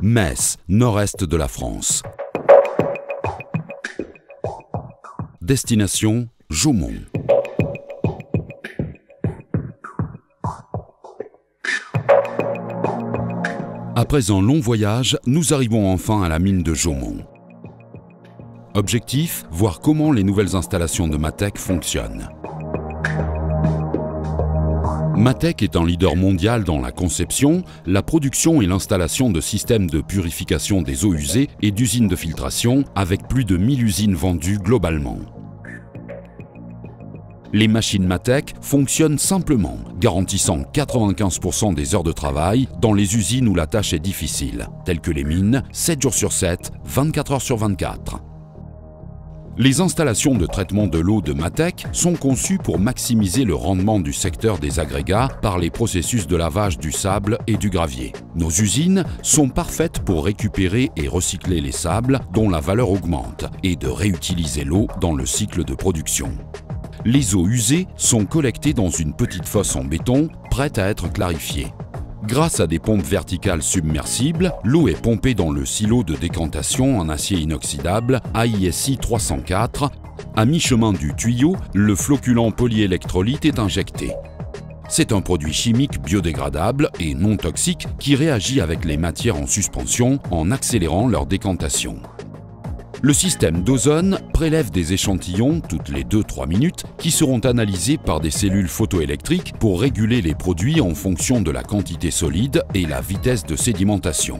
Metz, nord-est de la France. Destination Jaumont. Après un long voyage, nous arrivons enfin à la mine de Jaumont. Objectif, voir comment les nouvelles installations de Matec fonctionnent. Matec est un leader mondial dans la conception, la production et l'installation de systèmes de purification des eaux usées et d'usines de filtration, avec plus de 1000 usines vendues globalement. Les machines Matec fonctionnent simplement, garantissant 95% des heures de travail dans les usines où la tâche est difficile, telles que les mines, 7 jours sur 7, 24 heures sur 24. Les installations de traitement de l'eau de Matec sont conçues pour maximiser le rendement du secteur des agrégats par les processus de lavage du sable et du gravier. Nos usines sont parfaites pour récupérer et recycler les sables dont la valeur augmente et de réutiliser l'eau dans le cycle de production. Les eaux usées sont collectées dans une petite fosse en béton, prête à être clarifiée. Grâce à des pompes verticales submersibles, l'eau est pompée dans le silo de décantation en acier inoxydable AISI 304. À mi-chemin du tuyau, le flocculant polyélectrolyte est injecté. C'est un produit chimique biodégradable et non toxique qui réagit avec les matières en suspension en accélérant leur décantation. Le système d'ozone prélève des échantillons toutes les 2-3 minutes qui seront analysés par des cellules photoélectriques pour réguler les produits en fonction de la quantité solide et la vitesse de sédimentation.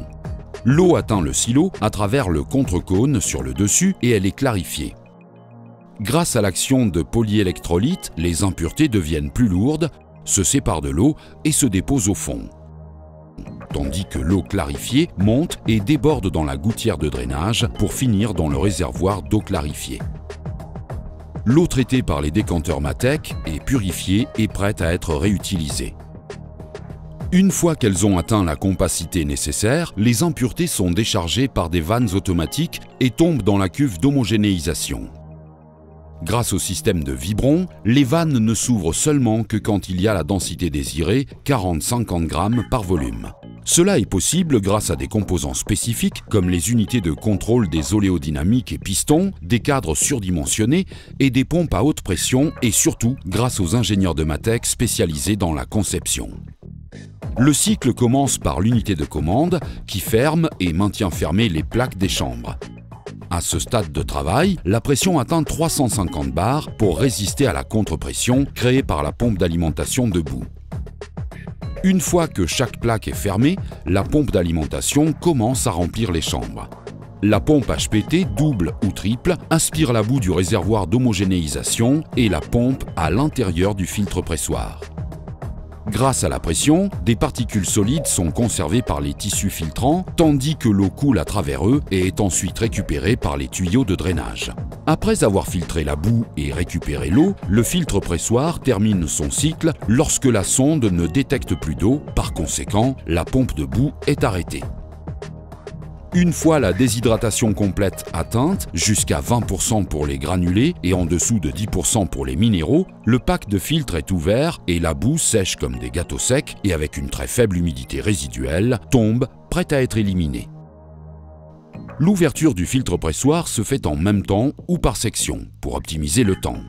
L'eau atteint le silo à travers le contre-cône sur le dessus et elle est clarifiée. Grâce à l'action de polyélectrolyte, les impuretés deviennent plus lourdes, se séparent de l'eau et se déposent au fond. Tandis que l'eau clarifiée monte et déborde dans la gouttière de drainage pour finir dans le réservoir d'eau clarifiée. L'eau traitée par les décanteurs Matec est purifiée et prête à être réutilisée. Une fois qu'elles ont atteint la compacité nécessaire, les impuretés sont déchargées par des vannes automatiques et tombent dans la cuve d'homogénéisation. Grâce au système de Vibron, les vannes ne s'ouvrent seulement que quand il y a la densité désirée, 40-50 grammes par volume. Cela est possible grâce à des composants spécifiques comme les unités de contrôle des oléodynamiques et pistons, des cadres surdimensionnés et des pompes à haute pression et surtout grâce aux ingénieurs de Matec spécialisés dans la conception. Le cycle commence par l'unité de commande qui ferme et maintient fermées les plaques des chambres. À ce stade de travail, la pression atteint 350 bars pour résister à la contre-pression créée par la pompe d'alimentation de boue. Une fois que chaque plaque est fermée, la pompe d'alimentation commence à remplir les chambres. La pompe HPT double ou triple aspire la boue du réservoir d'homogénéisation et la pompe à l'intérieur du filtre pressoir. Grâce à la pression, des particules solides sont conservées par les tissus filtrants, tandis que l'eau coule à travers eux et est ensuite récupérée par les tuyaux de drainage. Après avoir filtré la boue et récupéré l'eau, le filtre pressoir termine son cycle lorsque la sonde ne détecte plus d'eau, par conséquent, la pompe de boue est arrêtée. Une fois la déshydratation complète atteinte, jusqu'à 20% pour les granulés et en dessous de 10% pour les minéraux, le pack de filtre est ouvert et la boue sèche comme des gâteaux secs et avec une très faible humidité résiduelle, tombe, prête à être éliminée. L'ouverture du filtre pressoir se fait en même temps ou par section pour optimiser le temps.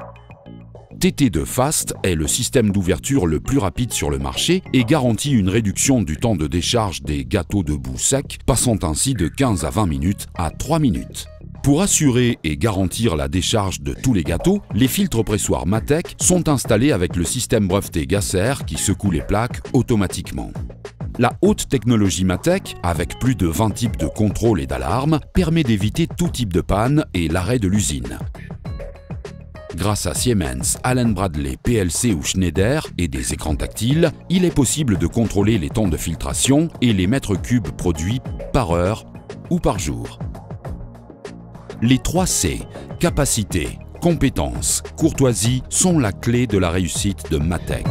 TT2 Fast est le système d'ouverture le plus rapide sur le marché et garantit une réduction du temps de décharge des gâteaux de boue sec, passant ainsi de 15 à 20 minutes à 3 minutes. Pour assurer et garantir la décharge de tous les gâteaux, les filtres pressoirs Matec sont installés avec le système breveté Gasser qui secoue les plaques automatiquement. La haute technologie Matec, avec plus de 20 types de contrôles et d'alarmes, permet d'éviter tout type de panne et l'arrêt de l'usine. Grâce à Siemens, Allen-Bradley, PLC ou Schneider et des écrans tactiles, il est possible de contrôler les temps de filtration et les mètres cubes produits par heure ou par jour. Les 3 C, capacité, compétence, courtoisie, sont la clé de la réussite de Matec.